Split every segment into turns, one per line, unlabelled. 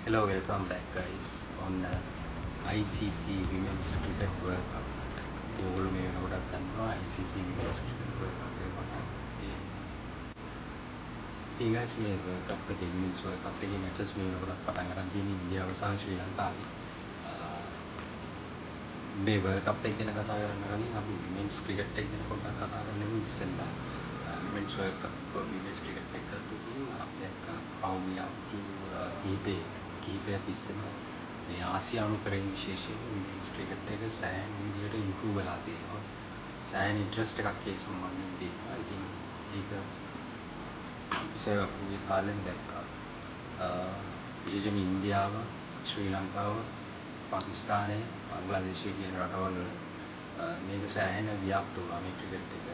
Hello, welcome back guys on ICC Women's Cricket World Cup. ඉතින් ඔයගොල්ලෝ මේ වෙනකොටත් දන්නවා ICC Women's Cricket World Cup එක මොනවද? ඉතින් guys මේ World Cup එකේ Women's World Cup එකේ matches මේ වෙනකොටත් පටන් ගන්න තියෙන්නේ ඉන්දියාව සහ ශ්‍රී ලංකාවේ. මේ World Cup එක ගැන කතා කරන්න කලින් අපි Women's Cricket එක ගැන පොඩ්ඩක් කතා කරන්න ඉස්සෙල්ලා Women's World Cup Women's Cricket එක ගත්තොත් අපි දැක්කා පහුගිය අවුරුදු කිහිපයක් ඉස්සෙම මේ ආසියානු කරේ විශේෂයෙන් women's cricket එක සෑහෙන විදිහට improve වෙලා තියෙනවා. සෑහෙන interest එකක් ඒ සම්බන්ධයෙන් තියෙනවා. ඉතින් ඒක ඉස්සෙල්ලා අපි කාලෙම දැක්කා. විශේෂයෙන් ඉන්දියාව, ශ්‍රී ලංකාව, පාකිස්තානය, බංග්ලාදේශය කියන රටවල් මේක සෑහෙන ව්‍යාප්ත වුණා මේ cricket එක.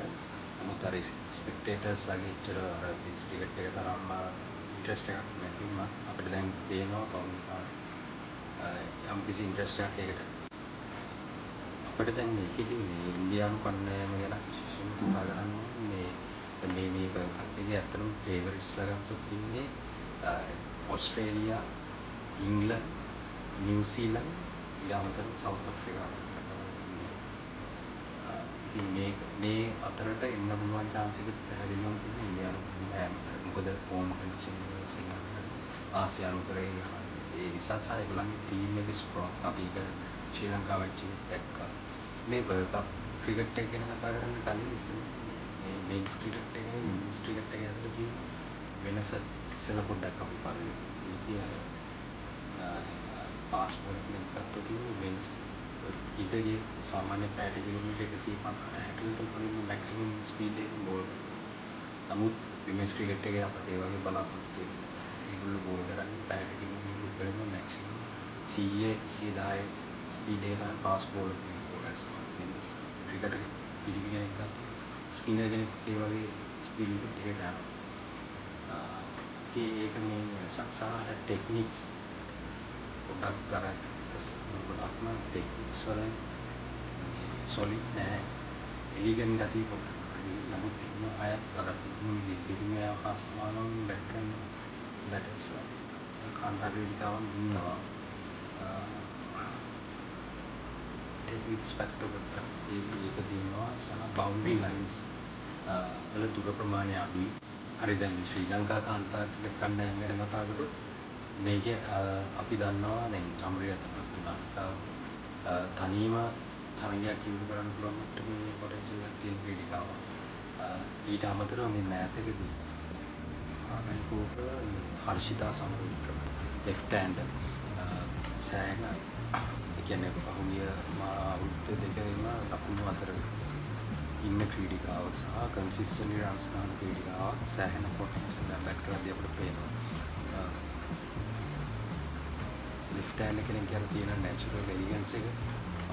නමුත් අර spectators ලගේ ඉතර අර cricket එක තරම්ම interest එකක් නැති වුණා. අපිට දැන් පේනවා කවුරුහරි යම් කිසි ඉන්ට්‍රස්ට් එකක් ඒකට අපිට දැන් මේකෙදි මේ ඉන්දියානු කණ්ඩායම ගැන විශේෂයෙන් කතා කරන්න ඕනේ. මේ World Cup එකේ ඇත්තටම ෆේවරිට්ස්ලා ගත්තොත් ඉන්නේ ඕස්ට්‍රේලියා, ඉංග්ලන්ඩ්, නිව්සීලන්ඩ්, ඊළඟට සවුත් අප්‍රිකා. ඉතින් මේ අතරට එන්න පුළුවන් chance එක පැහැදිලිවම තියෙන ඉන්දියානු කණ්ඩායමට. මොකද හෝම් කන්ඩිෂන් එක සෙල්ලම් ආසියානු කරේ ඒ නිසා සහ ඒගොල්ලන්ගේ ටීම් එක ස්ට්‍රොං. අපි ඒක ශ්‍රී ලංකාවට දැක්කා. මේ World Cup ක්‍රිකට් එක ගැන කතා කරන්න කලින් මේ men's cricket එකයි women's cricket එකයි අතර තියෙන වෙනස ඉස්සෙල්ලා පොඩ්ඩක් අපි බලමු. පාස්පෝර්ට් එක ගත්තොත් men's ක්‍රිකට් සාමාන්‍ය පැයට කිලෝමීටර් 150කට වලින් මැක්සිමම් ස්පීඩ් එක බෝල් කරනවා. නමුත් women's cricket එකේ අපිට ඒ වගේ බලාපොරොත්තු වෙන්නේ ඒගොල්ලෝ බෝල් කරන්නේ පැයට කිලෝමීටර් වලින් මැක්සිමම් 100 ස්පීඩ් එක තමයි ෆාස්ට් බෝලර් කෙනෙක් බෝලර්ස් මිනිස් ක්‍රිකට් පිළිවි කෙනෙක් ගත්තොත් ස්පිනර් කෙනෙක් ඒ වගේ ස්පීඩ් එකට යනවා. ඒක මේ සක්සාර ටෙක්නික්ස් ගොඩක් අර ගොඩක්ම ටෙක්නික්ස් වල සොලිඩ් නැහැ. එලිගන් ගතිය පොඩ්ඩක් අඩුයි. නමුත් එහෙම අයත් අර පිළිමය හා සමානව බැට් කරන බැටර්ස් කාන්තා වේදිකාවන් ඉන්නවා. ටෙක්නික්ස් පැත්ත පොඩ්ඩක් ඒක තියෙනවා සහ බවුන්ඩරි ලයින්ස් වල දුර ප්‍රමාණය අඩුයි. හරි දැන් ශ්‍රී ලංකා කාන්තා ක්‍රිකට් කණ්ඩායම ගැන කතා කරොත් මේක අපි දන්නවා දැන් අමරිකා තනියම තරගයක් ඉවර කරන්න පුළුවන් මට්ටමේ පොටෙන්ෂල් එකක් තියෙන ක්‍රීඩිකාවක්. ඊට අමතරව මේ මෑතකදී ආගන්තුක හර්ෂිතා සමරවික්‍රම left hander සෑහෙන කියන්නේ පහුගිය අවුරුදු දෙකේම ලකුණු අතර ඉන්න ක්‍රීඩිකාවක් සහ කන්සිස්ටන්ට්ලි රන්ස් ගන්න ක්‍රීඩිකාවක් සෑහෙන පොටෙන්ෂල් එකක් බැට් කරද්දී අපිට පේනවා. left hander කෙනෙක් ගැන තියෙන natural elegance එක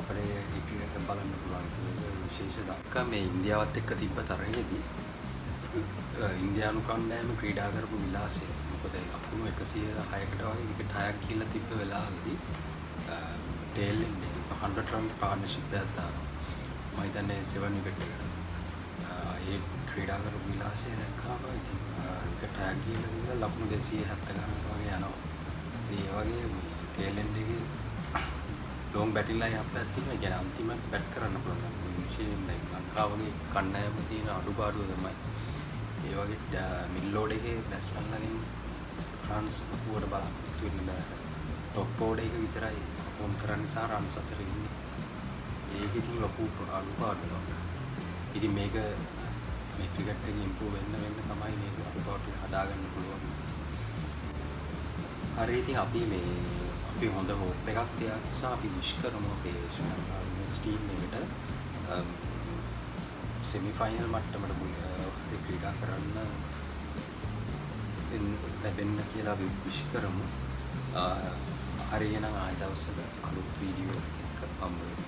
අපිට ඒක බලන්න පුළුවන්. ඒක විශේෂ දක්ක මේ ඉන්දියාවත් එක්ක තිබ්බ තරගයේදී ඉන්දියානු කණ්ඩායම ක්‍රීඩා කරපු විලාසය මොකද ලකුණු 106කට වගේ විකට් 6ක් කියලා තිබ්බ වෙලාවේදී ටේල් එන්ඩ් එක 100 රන් පාර්ට්නර්ෂිප් එකක් දානවා. මම හිතන්නේ 7 විකට් එකට. ඒ ක්‍රීඩා කරපු විලාසය දැක්කම ඉතින් විකට් 6ක් කියලා ලකුණු 270 ගණන් වගේ යනවා. ඒ වගේ ටේල් එන්ඩ් එකේ ලොං බැටින් ලයින් අප් එකක් තියෙනවා. ඒ කියන්නේ අන්තිමට බැට් කරන්න පුළුවන්. විශේෂයෙන් දැන් ලංකාවගේ කණ්ඩායම තියෙන අඩුපාඩුව තමයි ඒ වගේ මිඩල් ඕඩර් එකේ බැට්ස්මන්ලාගෙන් රන්ස් පුවට බලාපොරොත්තු වෙන්න බෑ. টොප් ඕඩර් එක විතරයි ෆෝම් කරන්න නිසා රන්ස් අතර ඉන්නේ. ඒක ඉතින් ලොකු අඩුපාඩුවක්. ඉතින් මේක මේ ක්‍රිකට් එකේ ඉම්ප්‍රූව් වෙන්න තමයි මේක අඩුපාඩු හදාගන්න පුළුවන්. හරි ඉතින් අපි හොඳ හෝප් එකක් තියාගන්න නිසා අපි විශ් කරමු අපේ ශ්‍රී ලංකාවේ ටීම් එකට සෙමි ෆයිනල් මට්ටමට ක්‍රීඩා කරන්න ලැබෙන්න කියලා අපි විශ් කරමු. හරි එහෙනම් ආයෙ දවසක අලුත් වීඩියෝ එකක් හම්බ වෙමු.